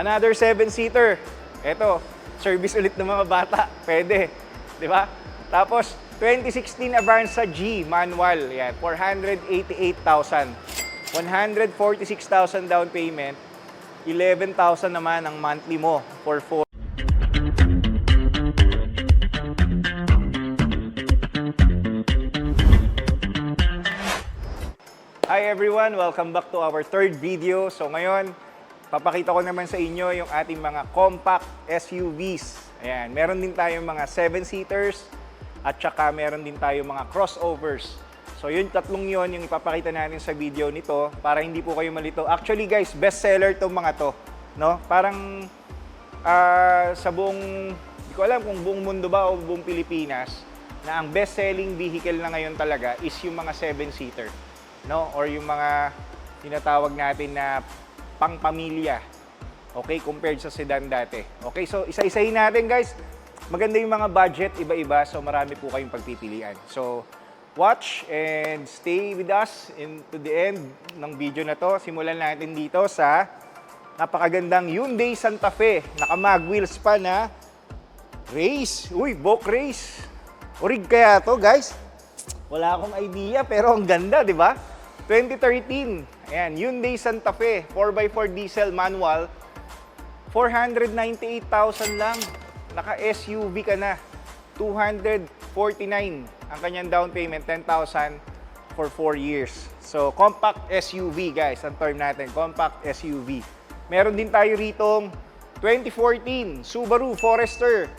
Another 7-seater. Ito, service ulit ng mga bata. Pwede. Di ba? Tapos, 2016 Avanza G manual. Yan, 488,000. 146,000 down payment. 11,000 naman ang monthly mo for 4. Hi everyone! Welcome back to our third video. So ngayon, papakita ko naman sa inyo yung ating mga compact SUVs. Ayan, meron din tayong mga 7-seaters at saka meron din tayong mga crossovers. So yun, tatlong yun yung ipapakita natin sa video nito para hindi po kayo malito. Actually guys, best seller tong mga to. No? Parang sa buong, hindi ko alam kung buong mundo ba o buong Pilipinas, na ang best selling vehicle na ngayon talaga is yung mga 7-seater. No, or yung mga tinatawag natin na pangpamilya. Okay, compared sa sedan dati. Okay, so isa-isahin natin guys. Maganda yung mga budget, iba-iba, so marami po kayong pagpipilian. So, watch and stay with us to the end ng video na to. Simulan natin dito sa napakagandang Hyundai Santa Fe. Naka-mag wheels pa na race. Uy, Boke race. Orig kaya to guys? Wala akong idea, pero ang ganda, di ba? 2013, ayan, Hyundai Santa Fe, 4x4 diesel manual, 498,000 lang. Naka-SUV ka na, 249 ang kanyang down payment, 10,000 for 4 years. So, compact SUV guys, ang term natin, compact SUV. Meron din tayo ritong 2014 Subaru Forester,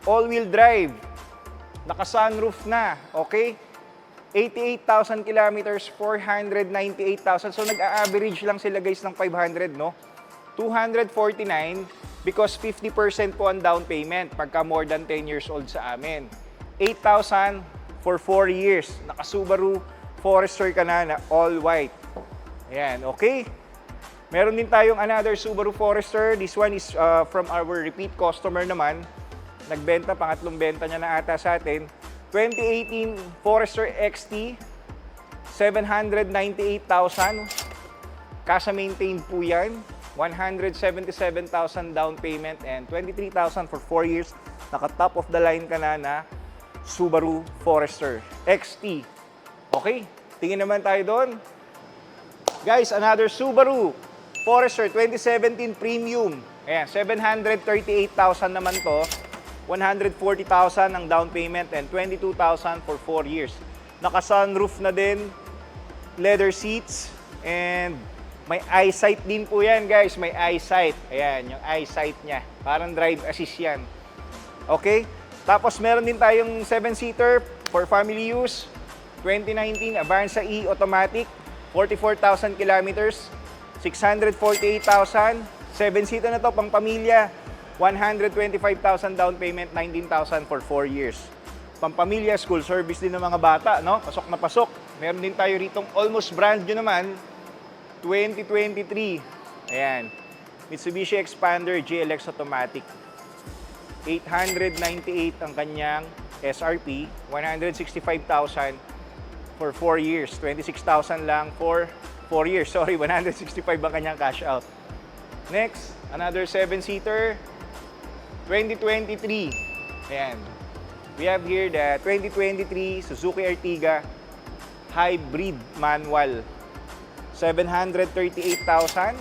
all-wheel drive, naka-sunroof na, okay? 88,000 kilometers, 498,000. So, nag-a-average lang sila guys ng 500, no? 249 because 50% po ang down payment pagka more than 10 years old sa amin. 8,000 for 4 years. Naka-Subaru Forester ka na all white. Ayan, okay? Meron din tayong another Subaru Forester. This one is from our repeat customer naman. Nagbenta, pangatlong benta niya na ata sa atin. 2018 Forester XT, 798,000. Kasa maintained po yan. 177,000 down payment and 23,000 for 4 years. Naka-top of the line ka na Subaru Forester XT. Okay, tingin naman tayo doon. Guys, another Subaru Forester 2017 Premium. Ayan, 738,000 naman to. 140,000 ang down payment and 22,000 for 4 years. Naka-sunroof na din, leather seats, and may eyesight din po yan guys. May eyesight. Ayan, yung eyesight niya. Parang drive assist yan. Okay? Tapos meron din tayong 7-seater for family use. 2019 Avanza E automatic, 44,000 kilometers, 648,000. 7-seater na to, pang pamilya. 125,000 down payment, 19,000 for 4 years. Pampamilya, school service din ng mga bata, no? Pasok na pasok. Meron din tayo ritong almost brand new naman, 2023. Ayan, Mitsubishi Expander GLX Automatic. 898 ang kanyang SRP, 165,000 for 4 years. 26,000 lang for 4 years. Sorry, 165 ang kanyang cash out. Next, another 7-seater. 2023. Ayan. We have here the 2023 Suzuki Ertiga Hybrid Manual. 738,000,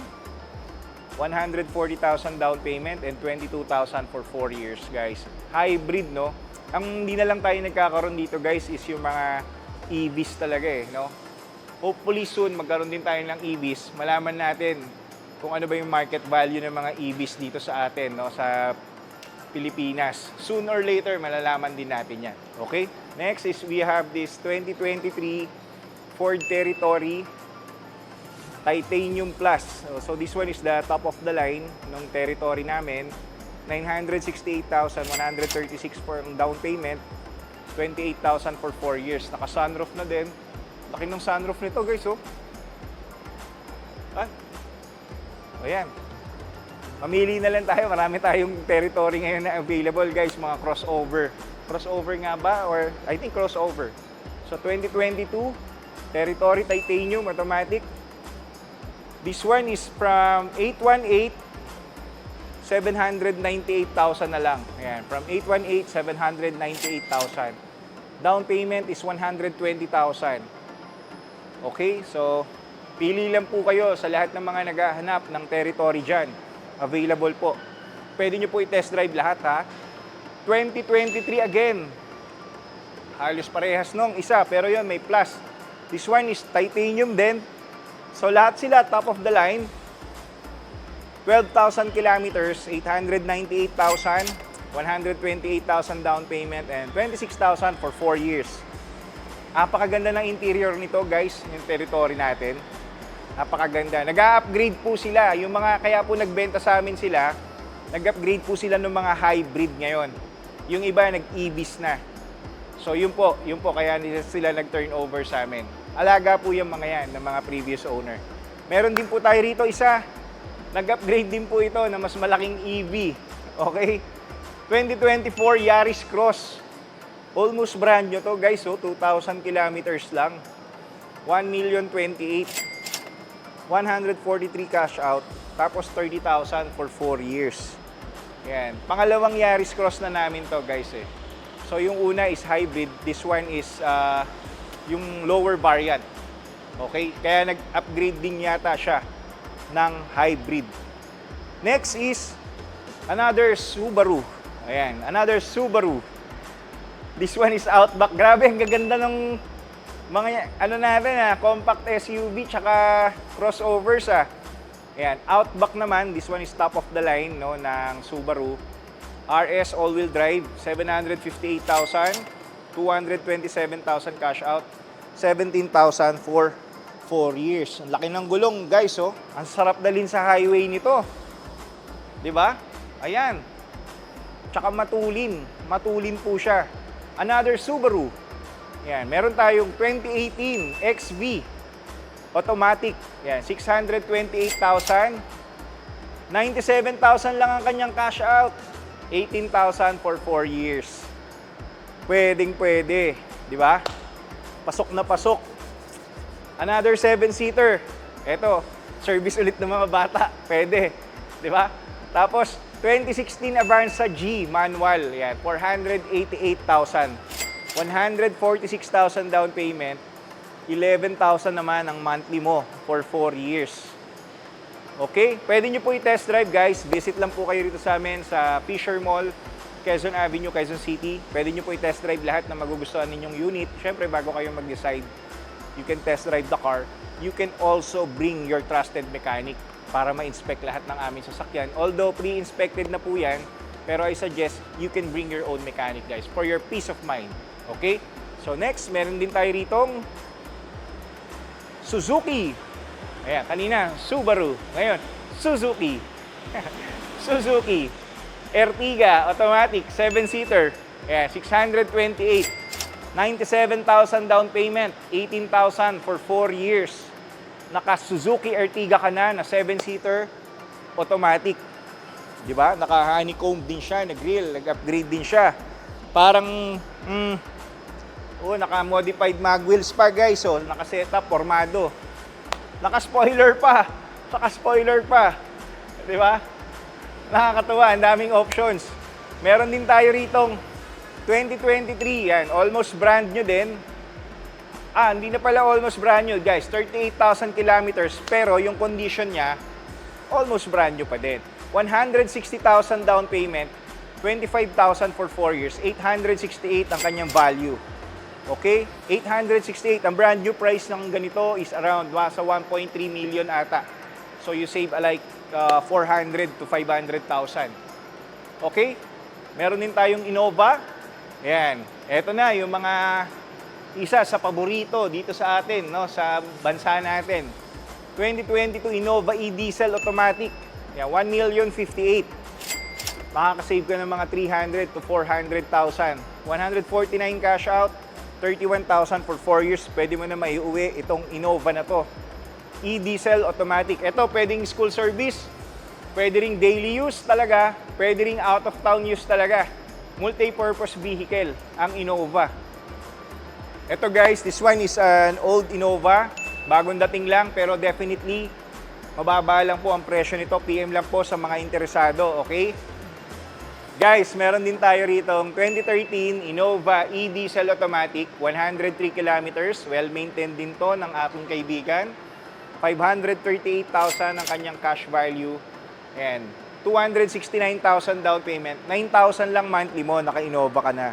140,000 down payment and 22,000 for 4 years, guys. Hybrid, no? Ang hindi na lang tayo nagkakaroon dito, guys, is yung mga EVs talaga eh, no? Hopefully soon magkaroon din tayo ng EVs. Malaman natin kung ano ba yung market value ng mga EVs dito sa atin, no? Sa Pilipinas. Sooner or later, malalaman din natin yan. Okay? Next is we have this 2023 Ford Territory Titanium Plus. So this one is the top of the line ng Territory namin. 968,000, 136 for down payment, 28,000 for 4 years. Naka-sunroof na din. Laki ng sunroof nito, guys, oh. Ah. Ayan. Mamili na lang tayo. Marami tayong Territory ngayon na available, guys. Mga crossover. Crossover nga ba? Or I think crossover. So 2022, Territory Titanium Automatic. This one is from 818 798,000 na lang. Ayan, from 818, 798,000. Down payment is 120,000. Okay, so pili lang po kayo sa lahat ng mga naghahanap ng territory dyan. Available po. Pwede nyo po i-test drive lahat ha. 2023 again. Halos parehas nung isa, pero yun may plus. This one is titanium din. So lahat sila top of the line. 12,000 kilometers, 898,000, 128,000 down payment, and 26,000 for 4 years. Napakaganda ng interior nito guys, yung territory natin. Napakaganda. Nag-upgrade po sila. Yung mga, kaya po nagbenta sa amin sila, nag-upgrade po sila ng mga hybrid ngayon. Yung iba nag-EVs na. So yun po kaya sila nag-turnover sa amin. Alaga po yung mga yan ng mga previous owner. Meron din po tayo rito isa. Nag-upgrade din po ito na mas malaking EV. Okay? 2024 Yaris Cross. Almost brand new to guys. So 2,000 kilometers lang. 1,028,000. 143 cash out. Tapos 30,000 for 4 years. Yan. Pangalawang Yaris Cross na namin to guys eh. So yung una is hybrid. This one is yung lower variant. Okay? Kaya nag-upgrade din yata siya ng hybrid. Next is another Subaru. Ayan, another Subaru. This one is Outback. Grabe, ang gaganda ng mga ano natin compact SUV tsaka crossovers Ayan, Outback naman, this one is top of the line no ng Subaru. RS all-wheel drive, 758,000, 227,000 cash out, 17,000 for 4 years. Ang laki ng gulong, guys, oh. Ang sarap dalhin sa highway nito. 'Di ba? Ayan. Tsaka matulin. Matulin po siya. Another Subaru. Ayan, meron tayong 2018 XV automatic. Ayan, 628,000. 97,000 lang ang kanyang cash out. 18,000 for 4 years. Pwedeng-pwede, 'di ba? Pasok na pasok. Another 7-seater. Ito, service ulit ng mga bata. Pwede. Di ba? Tapos, 2016 Avanza G manual. Yan, 488,000. 146,000 down payment. 11,000 naman ang monthly mo for 4 years. Okay? Pwede nyo po i-test drive, guys. Visit lang po kayo rito sa amin sa Fisher Mall, Quezon Avenue, Quezon City. Pwede nyo po i-test drive lahat na magugustuhan ninyong unit. Siyempre, bago kayo mag-decide, you can test drive the car. You can also bring your trusted mechanic para ma-inspect lahat ng aming sasakyan. Although pre-inspected na po yan, pero I suggest you can bring your own mechanic, guys, for your peace of mind. Okay? So next, meron din tayo ritong Suzuki. Ayan, kanina, Subaru. Ngayon, Suzuki. Suzuki. Ertiga, automatic, 7-seater. Ayan, 628. 97,000 down payment, 18,000 for 4 years. Naka-Suzuki Ertiga ka na 7-seater, automatic. Di ba? Naka-honeycomb din siya, nag-grill, nag-upgrade din siya. Parang, naka-modified mag wheels pa guys, naka-setup, formado. Naka-spoiler pa, naka-spoiler pa. Di ba? Nakakatuwa, ang daming options. Meron din tayo ritong 2023, yan, almost brand new din. Hindi na pala almost brand new, guys. 38,000 kilometers, pero yung condition niya, almost brand new pa din. 160,000 down payment, 25,000 for 4 years, 868 ang kanyang value. Okay? 868. Ang brand new price ng ganito is around sa 1.3 million ata. So you save like 400 to 500,000. Okay? Meron din tayong Innova. Ayan. Ito na yung mga isa sa paborito dito sa atin, no, sa bansa natin. 2022 Innova e-diesel automatic. Ayan, 1,058,000. Makakasave ka ng mga 300 to 400,000. 149 cash out, 31,000 for 4 years. Pwede mo na maiuwi itong Innova na to. E-diesel automatic. Ito, pwedeng school service. Pwede ring daily use talaga. Pwede ring out of town use talaga. Multi-purpose vehicle ang Innova. Ito guys, this one is an old Innova. Bagong dating lang pero definitely Mababa lang po ang presyo nito. PM lang po sa mga interesado, okay? Guys, meron din tayo rito ang 2013 Innova e-Diesel Automatic, 103 kilometers. Well-maintained din to ng aking kaibigan. 538,000 ang kanyang cash value. And 269,000 down payment. 9,000 lang monthly mo, naka-Innova ka na.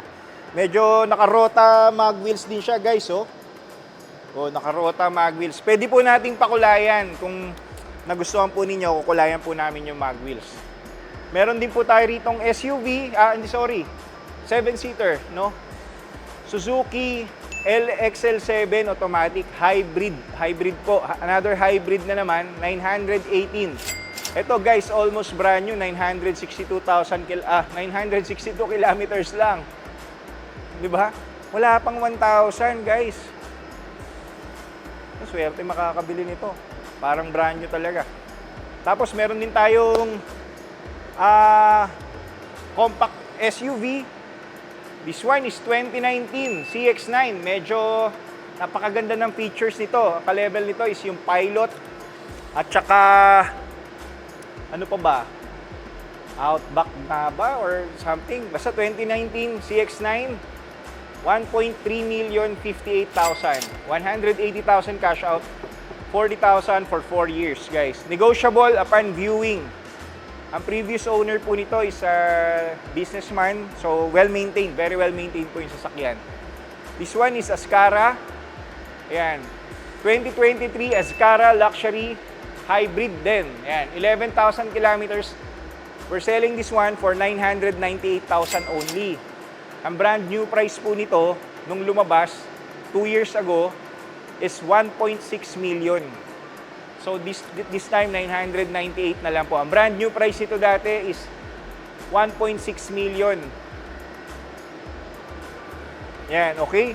Medyo naka-rota mag wheels din siya, guys, oh. Oh, naka-rota mag wheels. Pwede po nating pakulayan. Kung nagustuhan po ninyo, kukulayan po namin yung mag wheels. Meron din po tayo ritong SUV, 7-seater, no? Suzuki LXL7 automatic hybrid. Hybrid po. Another hybrid na naman, 918. Ito guys, almost brand new, 962 kilometers lang. 'Di ba? Wala pang 1,000, guys. Swerte makakabili nito. Parang brand new talaga. Tapos meron din tayong compact SUV. This one is 2019 CX-9. Medyo napakaganda ng features nito. Ang ka-level nito is yung Pilot at saka ano pa ba? Outback na ba or something? Basta 2019 CX-9, 1.3,058,000. 180,000 cash out, 40,000 for 4 years, guys. Negotiable upon viewing. Ang previous owner po nito is a businessman, so well-maintained, very well-maintained po yung sasakyan. This one is Ascara. Ayan. 2023 Ascara Luxury Hybrid din. Ayan. 11,000 kilometers. We're selling this one for 998,000 only. Ang brand new price po nito, nung lumabas, 2 years ago, is 1.6 million. So this time, 998 na lang po. Ang brand new price nito dati is 1.6 million. Yan, okay?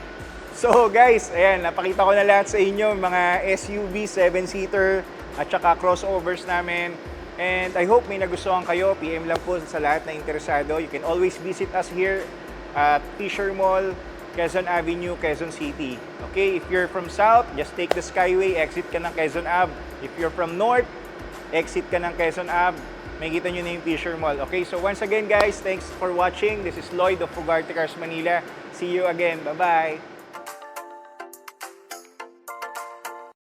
So guys, ayan, napakita ko na lahat sa inyo, mga SUV, 7-seater, at saka crossovers namin. And I hope may nagustuhan kayo. PM lang po sa lahat na interesado. You can always visit us here at Fisher Mall, Quezon Avenue, Quezon City. Okay, if you're from South, just take the Skyway, exit ka ng Quezon Ave. If you're from North, exit ka ng Quezon Ave. May kita nyo na yung Fisher Mall. Okay, so once again guys, thanks for watching. This is Lloyd of Fugarte Cars Manila. See you again. Bye-bye.